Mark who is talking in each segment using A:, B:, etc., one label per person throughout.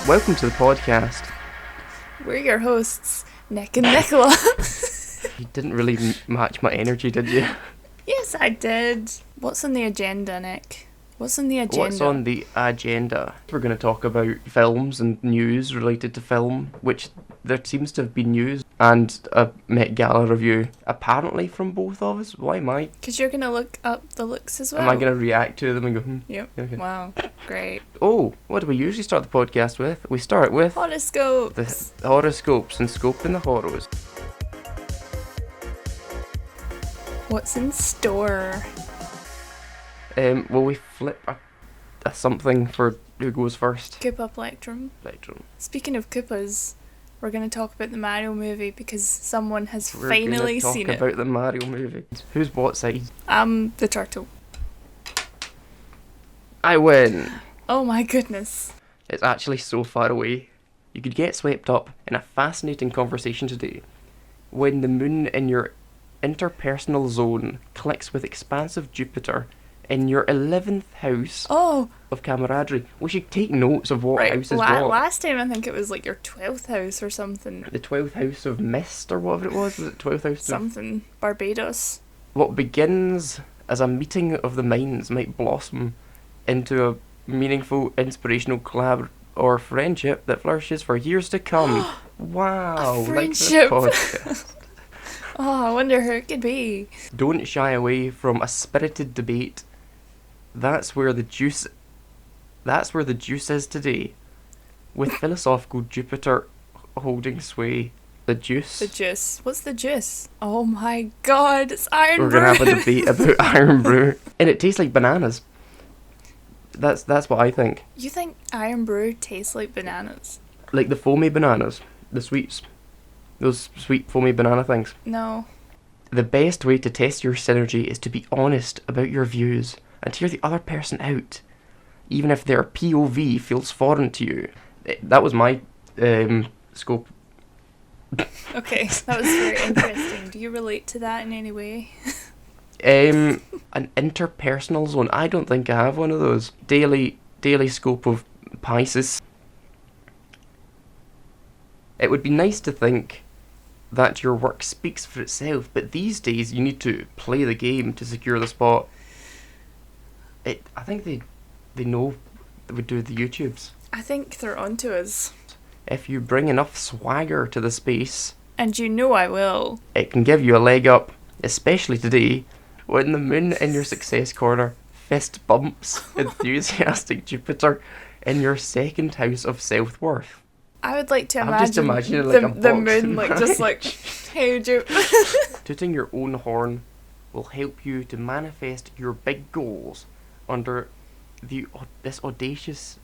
A: Welcome to the podcast.
B: We're your hosts, Nick and Nicola.
A: You didn't really match my energy, did you?
B: Yes, I did. What's on the agenda, Nick? What's on the agenda?
A: What's on the agenda? We're going to talk about films and news related to film, which there seems to have been news, and a Met Gala review, apparently from both of us. Why am I?
B: Because you're going to look up the looks as well.
A: Am I going to react to them and go,
B: Yep.
A: Okay.
B: Wow, great.
A: Oh, what do we usually start the podcast with? We start with
B: Horoscopes.
A: the horoscopes and scoping the horos.
B: What's in store?
A: Will we flip a something for who goes first?
B: Koopa Plectrum. Speaking of Koopas, we're going to talk about the Mario movie because someone has finally seen
A: We're going to
B: it.
A: talk about the Mario movie. Who's what side?
B: I'm the turtle.
A: I win!
B: Oh my goodness.
A: It's actually so far away. You could get swept up in a fascinating conversation today when the moon in your interpersonal zone clicks with expansive Jupiter in your 11th house
B: Oh,
A: of camaraderie. We should take notes of what
B: right.
A: house is what.
B: Last time I think it was like your 12th house or something.
A: The 12th house of mist or whatever it was. Was it 12th house of...
B: Something. Barbados.
A: What begins as a meeting of the minds might blossom into a meaningful, inspirational collab or friendship that flourishes for years to come. Wow,
B: A
A: like this
B: friendship.
A: podcast.
B: Oh, I wonder who it could be.
A: Don't shy away from a spirited debate. That's where the juice is today. With philosophical Jupiter holding sway. The juice.
B: The juice. What's the juice? Oh my god, it's iron
A: We're
B: brew.
A: gonna have a debate about iron brew. And it tastes like bananas. That's what I think.
B: You think iron brew tastes like bananas?
A: Like the foamy bananas. The sweets. Those sweet foamy banana things.
B: No.
A: The best way to test your synergy is to be honest about your views and hear the other person out, even if their POV feels foreign to you. That was my scope.
B: Okay, that was very interesting. Do you relate to that in any way?
A: An interpersonal zone. I don't think I have one of those. Daily scope of Pisces. It would be nice to think that your work speaks for itself, but these days you need to play the game to secure the spot. I think they know that we do the YouTubes.
B: I think they're onto us.
A: If you bring enough swagger to the space,
B: And you know I will.
A: it can give you a leg up, especially today, when the moon in your success corner fist bumps enthusiastic Jupiter in your second house of self-worth.
B: I would like to
A: I'm
B: imagine
A: just imagining like a
B: the
A: boxing
B: moon just like, hey,
A: Tooting your own horn will help you to manifest your big goals under this audacious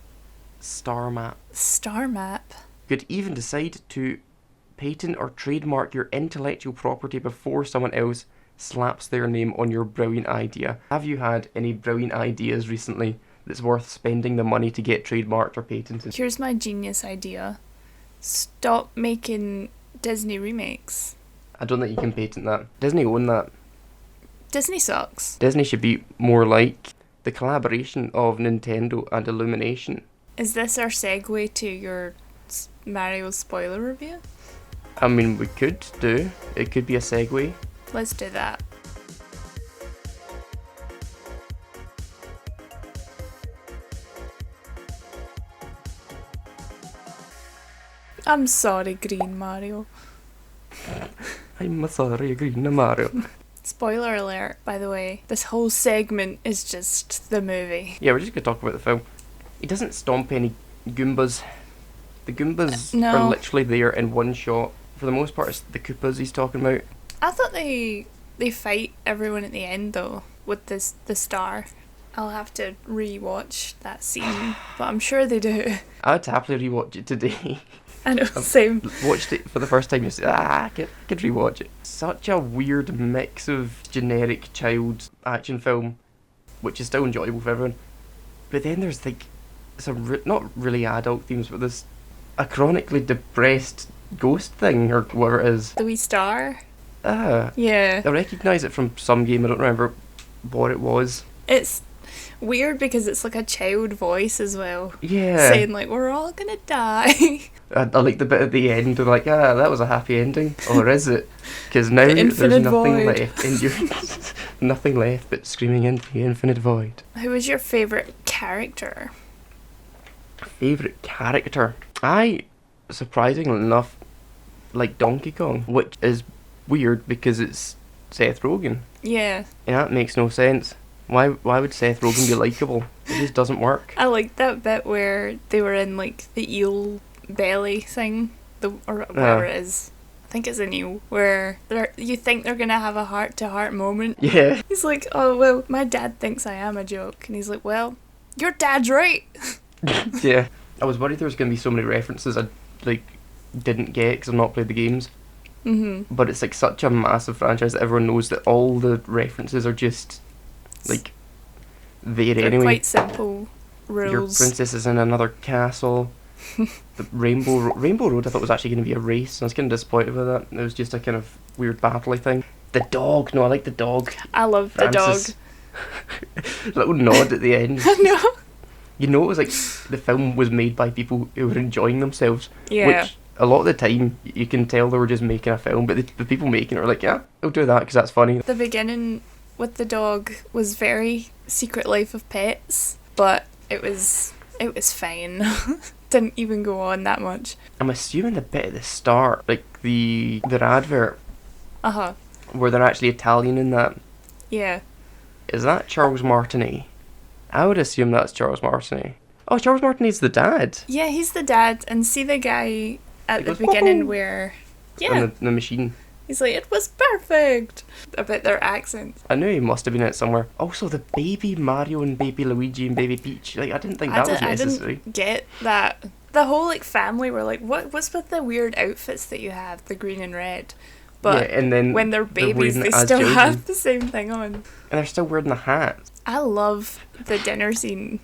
A: star map.
B: Star map.
A: You could even decide to patent or trademark your intellectual property before someone else slaps their name on your brilliant idea. Have you had any brilliant ideas recently that's worth spending the money to get trademarked or patented?
B: Here's my genius idea. Stop making Disney remakes.
A: I don't think you can patent that. Disney own that.
B: Disney sucks.
A: Disney should be more like the collaboration of Nintendo and Illumination.
B: Is this our segue to your Mario spoiler review?
A: I mean, we could do. It could be a segue.
B: Let's do that. I'm sorry, Green Mario.
A: I'm sorry, Green Mario.
B: Spoiler alert, by the way. This whole segment is just the movie.
A: Yeah, we're just going to talk about the film. He doesn't stomp any Goombas. The Goombas
B: No.
A: are literally there in one shot. For the most part, it's the Koopas he's talking about.
B: I thought they fight everyone at the end though with the star. I'll have to re-watch that scene, but I'm sure they do.
A: I'd happily rewatch it today.
B: I know, same.
A: Watched it for the first time, you say, I could rewatch it. Such a weird mix of generic child action film, which is still enjoyable for everyone. But then there's like some not really adult themes, but this a chronically depressed ghost thing or whatever it is.
B: The wee star.
A: Ah,
B: Yeah.
A: I recognise it from some game. I don't remember what it was.
B: It's weird because it's like a child voice as well.
A: Yeah.
B: Saying like, we're all gonna die.
A: I like the bit at the end. They're like, that was a happy ending. Or is it? Because now
B: The
A: there's
B: infinite
A: nothing
B: void.
A: left. And you're nothing left but screaming into the infinite void.
B: Who was your favourite character?
A: Favourite character? I, surprisingly enough, like Donkey Kong, which is weird because it's Seth Rogen.
B: Yeah.
A: And that makes no sense. Why would Seth Rogen be likeable? It just doesn't work.
B: I liked that bit where they were in like the eel belly thing, or whatever it is. I think it's an eel, where you think they're gonna have a heart-to-heart moment.
A: Yeah.
B: He's like, oh well, my dad thinks I am a joke, and he's like, well, your dad's right.
A: Yeah. I was worried there was going to be so many references I didn't get because I've not played the games.
B: Mm-hmm.
A: But it's like such a massive franchise that everyone knows that all the references are just like there
B: They're
A: anyway.
B: quite simple rules.
A: Your princess is in another castle. The Rainbow Road I thought was actually going to be a race. I was kind of disappointed with that. It was just a kind of weird battle-y thing. The dog. No, I like the dog.
B: I love
A: Francis.
B: the dog.
A: Little nod at the end.
B: I know.
A: You know, it was like the film was made by people who were enjoying themselves.
B: Yeah.
A: Which a lot of the time you can tell they were just making a film, but the people making it were like, yeah, I'll do that because that's funny.
B: The beginning with the dog was very Secret Life of Pets, but it was fine. Didn't even go on that much.
A: I'm assuming the bit at the start, like their advert,
B: Uh-huh.
A: where they're actually Italian in that,
B: Yeah.
A: is that Charles Martinet? I would assume that's Charles Martinet. Oh, Charles Martinet's the dad.
B: Yeah, he's the dad, and see the guy at
A: He
B: the
A: goes,
B: beginning
A: "Woohoo!"
B: where...
A: On
B: Yeah,
A: the machine.
B: he's like, it was perfect! About their accents.
A: I knew he must have been in it somewhere. Also, the baby Mario and baby Luigi and baby Peach. Like, I didn't think that was necessary.
B: I didn't get that. The whole like family were like, what's with the weird outfits that you have, the green and red? But
A: yeah, and then
B: when they're babies,
A: wearing
B: they
A: it as
B: still
A: children.
B: have the same thing on.
A: And they're still wearing the hats.
B: I love the dinner scene.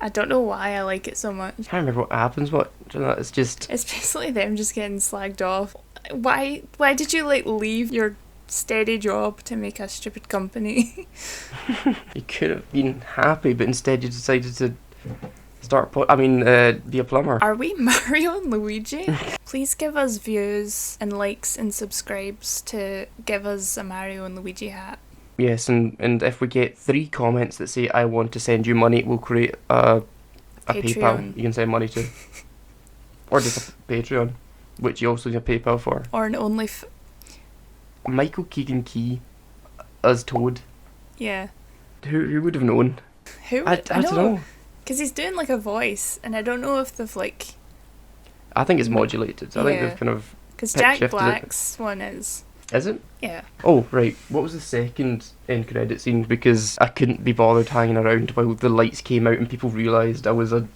B: I don't know why I like it so much.
A: I can't remember what happens. It's just...
B: It's basically them just getting slagged off. Why did you like leave your steady job to make a stupid company?
A: You could have been happy, but instead you decided to start... be a plumber.
B: Are we Mario and Luigi? Please give us views and likes and subscribes to give us a Mario and Luigi hat.
A: Yes, and if we get 3 comments that say, I want to send you money, we'll create a PayPal
B: Patreon.
A: you can send money to. Or just a Patreon, which you also need a PayPal for.
B: Or an
A: Michael Keegan-Key as Toad.
B: Yeah.
A: Who would have known?
B: Who?
A: I don't know.
B: Because he's doing like a voice, and I don't know if they've like...
A: I think it's modulated. I think
B: Yeah.
A: they've kind of...
B: Because
A: pitch
B: Jack
A: shifted it.
B: Black's one is...
A: Is it?
B: Yeah.
A: Oh, right. What was the second end credit scene? Because I couldn't be bothered hanging around while the lights came out and people realised I was a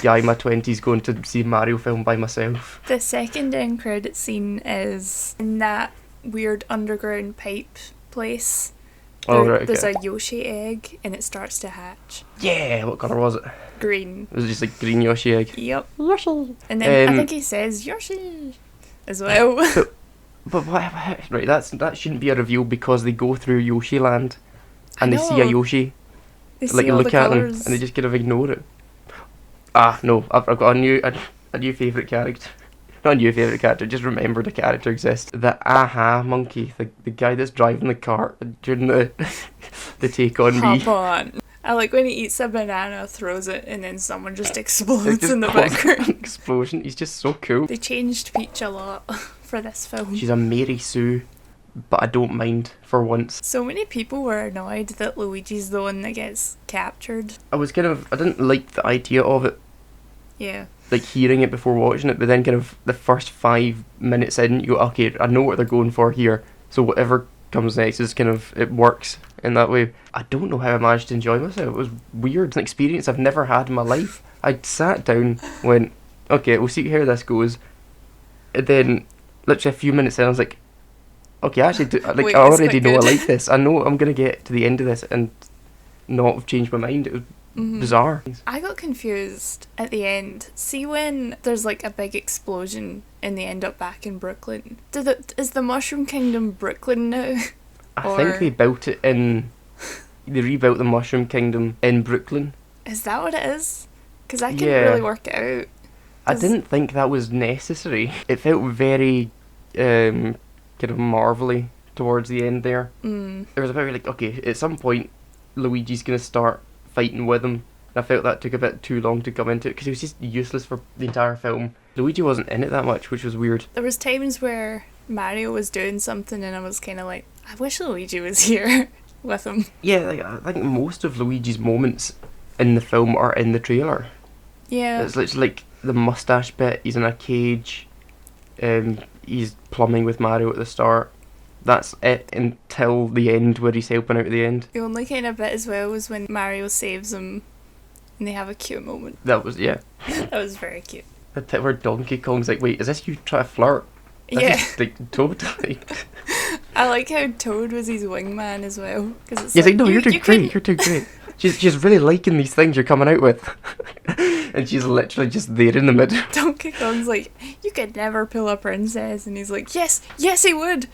A: guy in my 20s going to see a Mario film by myself.
B: The second end credit scene is in that weird underground pipe place.
A: Oh, right,
B: There's
A: okay.
B: a Yoshi egg, and it starts to hatch.
A: Yeah, what colour was it?
B: Green.
A: It was just like green Yoshi egg.
B: Yep.
A: Yoshi!
B: And then I think he says Yoshi as well.
A: But what? Right, that shouldn't be a reveal because they go through Yoshi Land and
B: I
A: they see a
B: know.
A: Yoshi.
B: They
A: Like
B: see all
A: look
B: the
A: at them
B: colours.
A: and they just kind of ignore it. Ah, no, I've got a new favourite character. Not a new favourite character, just remembered a character exists. The Aha monkey, the guy that's driving the cart during the Take On Me.
B: Hop on. I like when he eats a banana, throws it, and then someone just
A: It
B: explodes
A: just
B: in the
A: causes an
B: background.
A: explosion. He's just so cool.
B: They changed Peach a lot for this film.
A: She's a Mary Sue, but I don't mind for once.
B: So many people were annoyed that Luigi's the one that gets captured.
A: I didn't like the idea of it,
B: Yeah.
A: like hearing it before watching it, but then kind of the first 5 minutes in, you go, okay, I know what they're going for here, so whatever comes next is kind of, it works in that way. I don't know how I managed to enjoy myself. It was weird. It's an experience I've never had in my life. I sat down, went, okay, we'll see how this goes, and then literally a few minutes in I was like, okay, I actually
B: Wait,
A: I
B: it's
A: already
B: quite
A: know I
B: good.
A: like this. I know I'm going to get to the end of this and not have changed my mind. It was bizarre.
B: I got confused at the end. See when there's like a big explosion and they end up back in Brooklyn? Is the Mushroom Kingdom Brooklyn now?
A: I
B: Or-
A: think they built it in they rebuilt the Mushroom Kingdom in Brooklyn.
B: Is that what it is? Because I couldn't
A: Yeah.
B: really work it out.
A: I didn't think that was necessary. It felt very kind of marvelly towards the end there.
B: Mm.
A: There was a bit where, like, okay, at some point Luigi's going to start fighting with him. And I felt that took a bit too long to come into it because he was just useless for the entire film. Luigi wasn't in it that much, which was weird.
B: There was times where Mario was doing something and I was kind of like, I wish Luigi was here with him.
A: Yeah, like, I think most of Luigi's moments in the film are in the trailer.
B: Yeah.
A: It's literally like the mustache bit, he's in a cage, he's plumbing with Mario at the start. That's it until the end where he's helping out at the end.
B: The only kind of bit as well was when Mario saves him and they have a cute moment.
A: That was, yeah.
B: That was very cute.
A: The bit where Donkey Kong's like, wait, is this you trying to flirt? That's
B: Yeah.
A: just, like, totally.
B: I like how Toad was his wingman as well. Cause it's
A: He's like, no, you're doing great,
B: couldn't-
A: you're doing great. She's really liking these things you're coming out with. And she's literally just there in the middle.
B: Donkey Kong's like, you could never pull a princess. And he's like, yes, he would.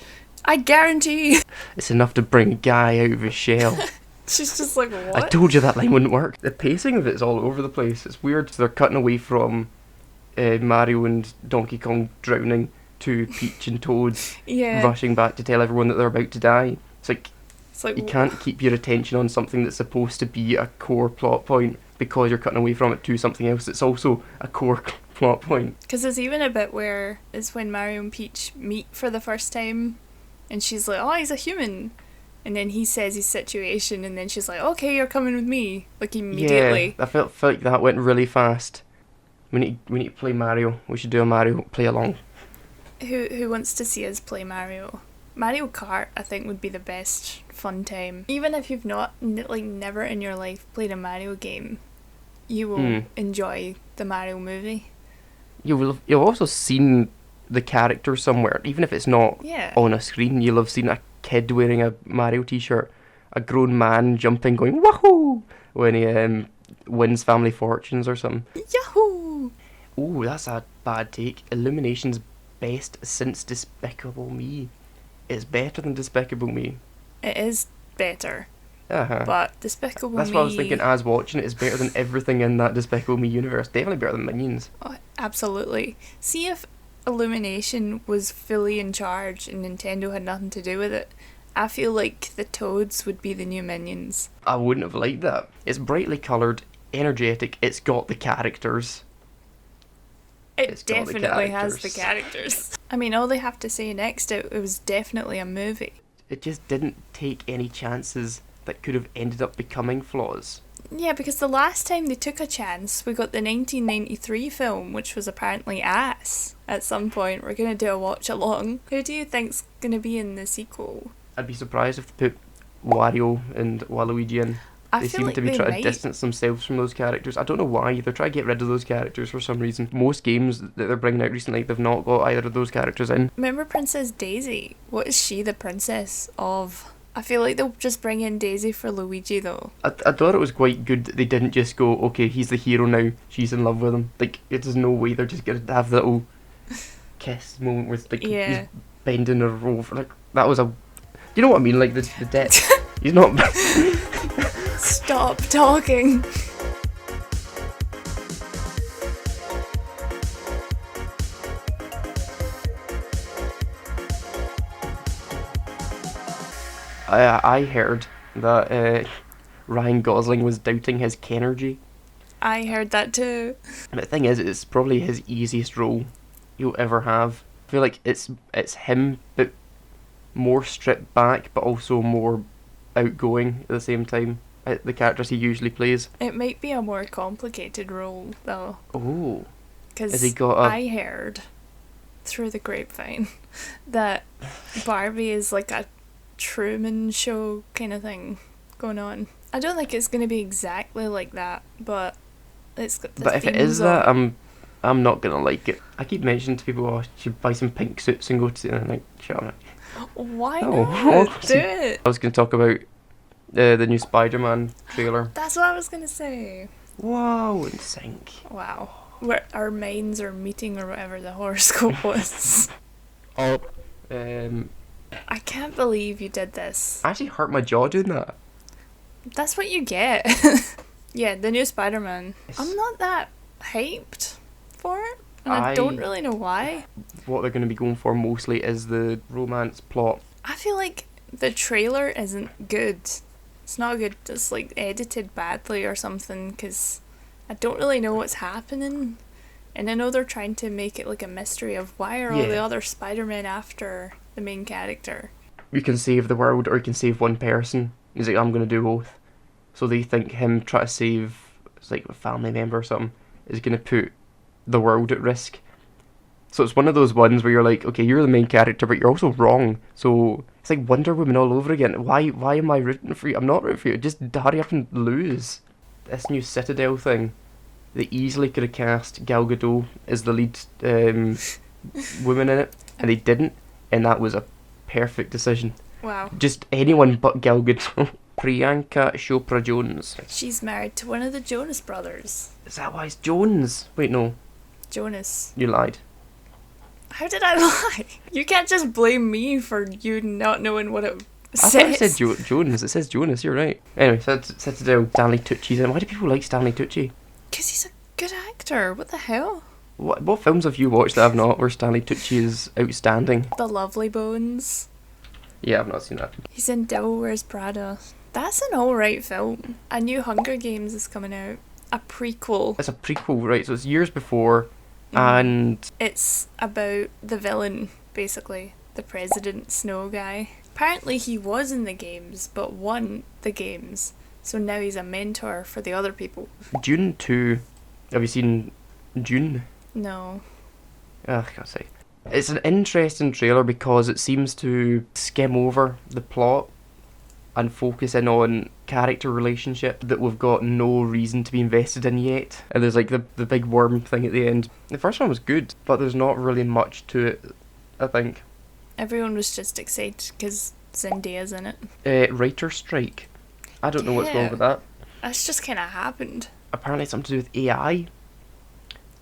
B: I guarantee.
A: It's enough to bring a guy out of his shell.
B: She's just like, what?
A: I told you that line wouldn't work. The pacing of it's all over the place. It's weird. They're cutting away from Mario and Donkey Kong drowning to Peach and Toad
B: Yeah.
A: rushing back to tell everyone that they're about to die.
B: It's like,
A: You can't keep your attention on something that's supposed to be a core plot point because you're cutting away from it to something else that's also a core plot point.
B: because there's even a bit where it's when Mario and Peach meet for the first time and she's like, oh, he's a human. And then he says his situation and then she's like, okay, you're coming with me. Like, immediately.
A: Yeah, I felt like that went really fast. We need to play Mario. We should do a Mario play along.
B: Who wants to see us play Mario? Mario Kart, I think, would be the best fun time. Even if you've not, never in your life played a Mario game, you will enjoy the Mario movie.
A: You've also seen the character somewhere, even if it's not
B: Yeah.
A: on a screen. You'll have seen a kid wearing a Mario t-shirt, a grown man jumping, going wahoo when he wins Family Fortunes or something.
B: Yahoo!
A: Ooh, that's a bad take. Illumination's best since Despicable Me. It's better than Despicable Me.
B: It is better,
A: Uh-huh.
B: but Despicable
A: That's
B: Me...
A: what I was thinking as watching it. It's better than everything in that Despicable Me universe. Definitely better than Minions.
B: Oh, absolutely. See if Illumination was fully in charge and Nintendo had nothing to do with it. I feel like the Toads would be the new Minions.
A: I wouldn't have liked that. It's brightly coloured, energetic, it's got the characters.
B: It
A: It's got the
B: definitely has the
A: characters.
B: characters. I mean, all they have to say next, it was definitely a movie.
A: It just didn't take any chances that could have ended up becoming flaws.
B: Yeah, because the last time they took a chance, we got the 1993 film, which was apparently ass. At some point, we're going to do a watch along. Who do you think's going to be in the sequel?
A: I'd be surprised if they put Wario and Waluigi in.
B: I
A: They
B: feel
A: seem
B: like
A: to be
B: they
A: trying
B: might.
A: to distance themselves from those characters. I don't know why. They're trying to get rid of those characters for some reason. Most games that they're bringing out recently, they've not got either of those characters in.
B: Remember Princess Daisy? What is she the princess of? I feel like they'll just bring in Daisy for Luigi though.
A: I thought it was quite good that they didn't just go, okay, he's the hero now, she's in love with him. Like, there's no way they're just going to have that little kiss moment where like,
B: Yeah.
A: he's bending her over. Like, that was a... You know what I mean? Like, the debt. He's not...
B: Stop talking!
A: I heard that Ryan Gosling was doubting his N.R.G.
B: I heard that too.
A: But the thing is, it's probably his easiest role he'll ever have. I feel like it's him, but more stripped back, but also more outgoing at the same time. The characters he usually plays.
B: It might be a more complicated role though.
A: Oh,
B: Because
A: has he got a...
B: I heard through the grapevine that Barbie is like a Truman Show kind of thing going on. I don't think it's going to be exactly like that, but it's got the
A: But if it
B: themes
A: is that,
B: of-
A: I'm not gonna like it. I keep mentioning to people, oh, I should buy some pink suits and go to... And I'm like, shut up.
B: Why
A: Oh,
B: not? Do it!
A: I was gonna talk about the new Spider-Man trailer.
B: That's what I was going to say.
A: Whoa, in sync.
B: Wow. Where our minds are meeting or whatever the horoscope was.
A: Oh,
B: I can't believe you did this.
A: I actually hurt my jaw doing that.
B: That's what you get. Yeah, the new Spider-Man. I'm not that hyped for it, and I don't really know why.
A: What they're going to be going for mostly is the romance plot.
B: I feel like the trailer isn't good. It's not good. It's like edited badly or something, because I don't really know what's happening. And I know they're trying to make it like a mystery of why are all the other Spider-Men after the main character.
A: You can save the world or you can save one person. He's like, I'm going to do both. So they think him trying to save, it's like a family member or something, is going to put the world at risk. So it's one of those ones where you're like, okay, you're the main character, but you're also wrong. So it's like Wonder Woman all over again. Why am I rooting for you? I'm not rooting for you. Just hurry up and lose. This new Citadel thing, they easily could have cast Gal Gadot as the lead woman in it, and they didn't, and that was a perfect decision.
B: Wow.
A: Just anyone but Gal Gadot. Priyanka Chopra Jones.
B: She's married to one of the Jonas brothers.
A: Is that why it's Jones? Wait, no.
B: Jonas.
A: You lied.
B: How did I lie? You can't just blame me for you not knowing what it says.
A: I thought it said Jonas. It says Jonas, you're right. Anyway, Citadel, Stanley Tucci's in. Why do people like Stanley Tucci?
B: Because he's a good actor. What the hell?
A: What films have you watched that I've not where Stanley Tucci is outstanding?
B: The Lovely Bones.
A: Yeah, I've not seen that.
B: He's in Devil Wears Prada. That's an alright film. A new Hunger Games is coming out. A prequel.
A: It's a prequel, right? So it's years before, and
B: it's about the villain, basically. The President Snow guy. Apparently he was in the games, but won the games. So now he's a mentor for the other people.
A: Dune 2. Have you seen Dune?
B: No.
A: Ugh, I can't say. It's an interesting trailer because it seems to skim over the plot and focus in on character relationship that we've got no reason to be invested in yet. And there's like the big worm thing at the end. The first one was good, but there's not really much to it, I think.
B: Everyone was just excited because Zendaya's in it.
A: Writer strike. I don't know what's wrong with that.
B: That's just kind of happened.
A: Apparently it's something to do with AI.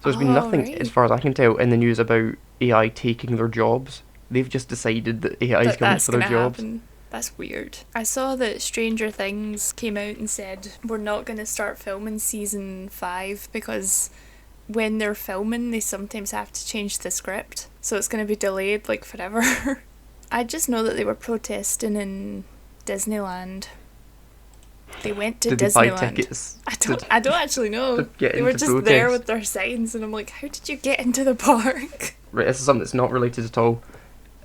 A: So there's been nothing,
B: right.
A: as far as I can tell, in the news about AI taking their jobs. They've just decided that AI is coming for their jobs.
B: Happen. That's weird. I saw that Stranger Things came out and said we're not going to start filming season 5 because when they're filming they sometimes have to change the script. So it's going to be delayed like forever. I just know that they were protesting in Disneyland. They went to
A: Did
B: Disneyland.
A: they buy tickets?
B: I don't actually know. They were just there with their signs and I'm like, how did you get into the park?
A: Right, this is something that's not related at all.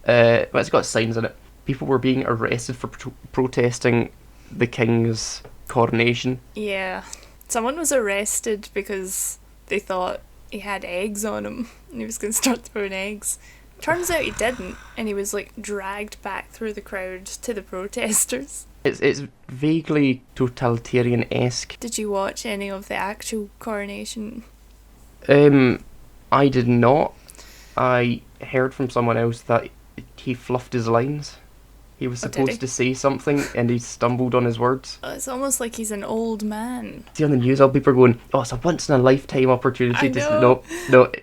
A: But it's got signs in it. People were being arrested for protesting the king's coronation.
B: Yeah. Someone was arrested because they thought he had eggs on him and he was going to start throwing eggs. Turns out he didn't, and he was like dragged back through the crowd to the protesters.
A: It's vaguely totalitarian-esque.
B: Did you watch any of the actual coronation?
A: I did not. I heard from someone else that he fluffed his lines. He was supposed to say something and he stumbled on his words.
B: It's almost like he's an old man.
A: See on the news, all people are going, oh, it's a once-in-a-lifetime opportunity. No,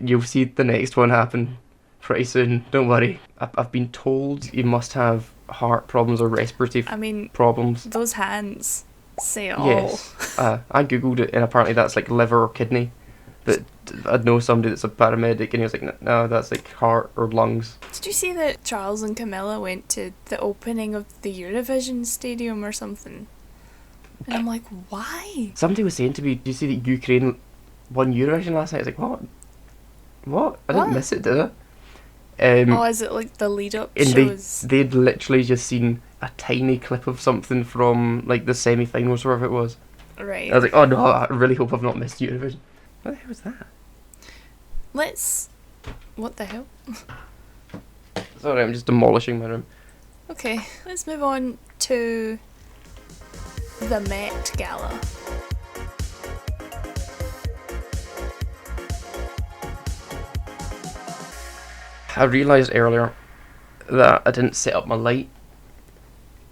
A: you'll see the next one happen pretty soon. Don't worry. I've been told you must have heart problems or respiratory problems.
B: Those hands say it all.
A: Yes. I googled it and apparently that's like liver or kidney. But I know somebody that's a paramedic and he was like, no, that's like heart or lungs.
B: Did you see that Charles and Camilla went to the opening of the Eurovision Stadium or something? And I'm like, why?
A: Somebody was saying to me, do you see that Ukraine won Eurovision last night? I was like, what? I didn't miss it, did I?
B: Is it like the lead up shows?
A: They'd literally just seen a tiny clip of something from like the semi-finals or whatever it was.
B: Right.
A: I was like, oh no, I really hope I've not missed Eurovision. What the hell was that?
B: What the hell?
A: Sorry, I'm just demolishing my room.
B: Okay, let's move on to the Met Gala.
A: I realised earlier that I didn't set up my light.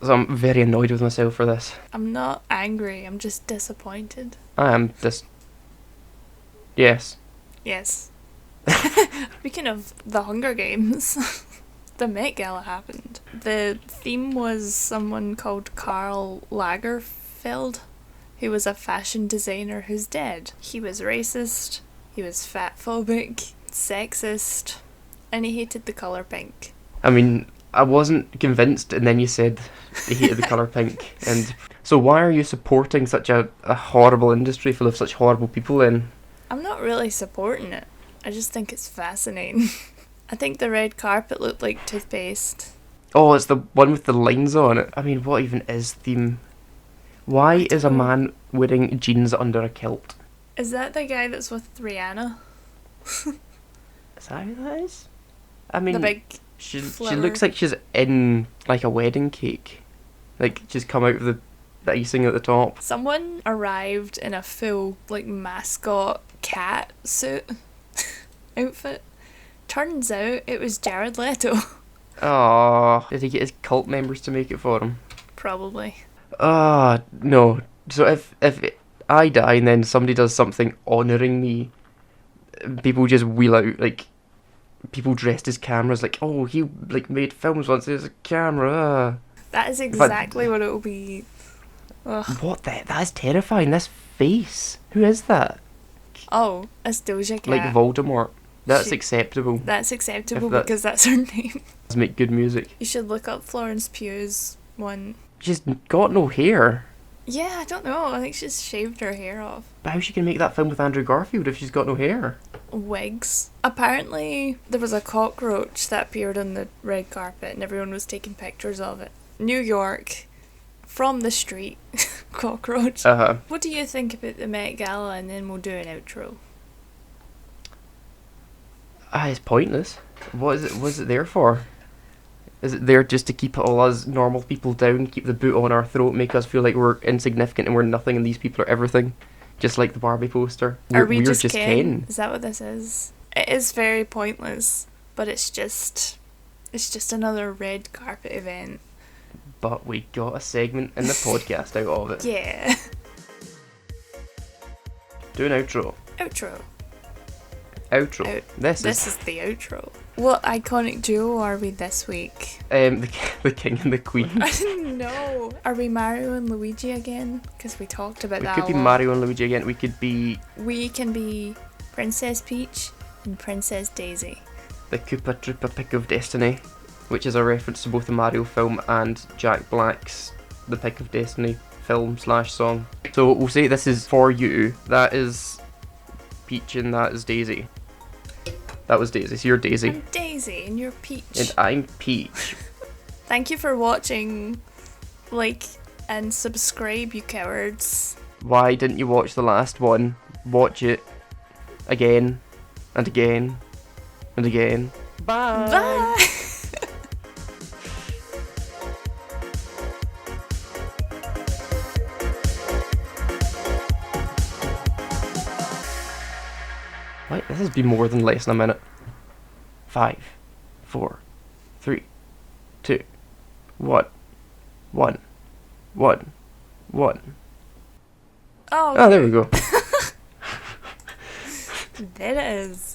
A: So I'm very annoyed with myself for this.
B: I'm not angry, I'm just disappointed.
A: I am just... Yes.
B: Yes. Speaking of the Hunger Games, the Met Gala happened. The theme was someone called Karl Lagerfeld. Ziegfeld, who was a fashion designer who's dead. He was racist, he was fatphobic, sexist, and he hated the colour pink.
A: I mean, I wasn't convinced, and then you said you hated the colour pink. And so why are you supporting such a horrible industry full of such horrible people then?
B: I'm not really supporting it. I just think it's fascinating. I think the red carpet looked like toothpaste.
A: Oh, it's the one with the lines on it. I mean, what even is theme? Why is a man wearing jeans under a kilt?
B: Is that the guy that's with Rihanna?
A: Is that who that is? I mean,
B: The big
A: she
B: flower.
A: looks like she's in like a wedding cake. Like, she's come out of the icing at the top.
B: Someone arrived in a full, like, mascot cat suit outfit. Turns out it was Jared Leto.
A: Oh, did he get his cult members to make it for him?
B: Probably.
A: Ah, no. So if I die and then somebody does something honouring me, people just wheel out, like, people dressed as cameras, like, oh, he, like, made films once, there's a camera.
B: That is exactly what it will be. Ugh.
A: What the? That is terrifying, this face. Who is that?
B: Oh, it's Doja Cat.
A: Like Voldemort. That's
B: She-
A: acceptable.
B: That's acceptable
A: If that-
B: because that's her name.
A: Let's make good music.
B: You should look up Florence Pugh's one.
A: She's got no hair.
B: Yeah, I don't know. I think she's shaved her hair off.
A: But how's she gonna make that film with Andrew Garfield if she's got no hair?
B: Wigs. Apparently, there was a cockroach that appeared on the red carpet and everyone was taking pictures of it. New York, from the street, cockroach. What do you think about the Met Gala? And then we'll do an outro.
A: It's pointless. What is it? What's it there for? Is it there just to keep all us normal people down, keep the boot on our throat, make us feel like we're insignificant and we're nothing, and these people are everything, just like the Barbie poster?
B: Are we
A: we're
B: just
A: Ken.
B: Ken? Is that what this is? It is very pointless, but it's just another red carpet event.
A: But we got a segment in the podcast out of it.
B: Yeah.
A: Do an outro.
B: Outro.
A: Outro. This
B: is the outro. What iconic duo are we this week?
A: the king and the queen.
B: I didn't know. Are we Mario and Luigi again? Because we talked about
A: We
B: that
A: could
B: a
A: be
B: lot.
A: Mario and Luigi again. We could be
B: We can be Princess Peach and Princess Daisy.
A: the Koopa Troopa Pick of Destiny, which is a reference to both the Mario film and Jack Black's The Pick of Destiny film/song. So we'll say this is for you. That is Peach and that is Daisy. That was Daisy, so you're Daisy.
B: I'm Daisy and you're Peach.
A: And I'm Peach.
B: Thank you for watching. Like and subscribe, you cowards.
A: Why didn't you watch the last one? Watch it again and again and again. Bye!
B: Bye!
A: Wait, this has been more than less than a minute. 5, 4, 3, 2, 1, 1, 1, 1.
B: Oh,
A: Ah, there we go.
B: there it is.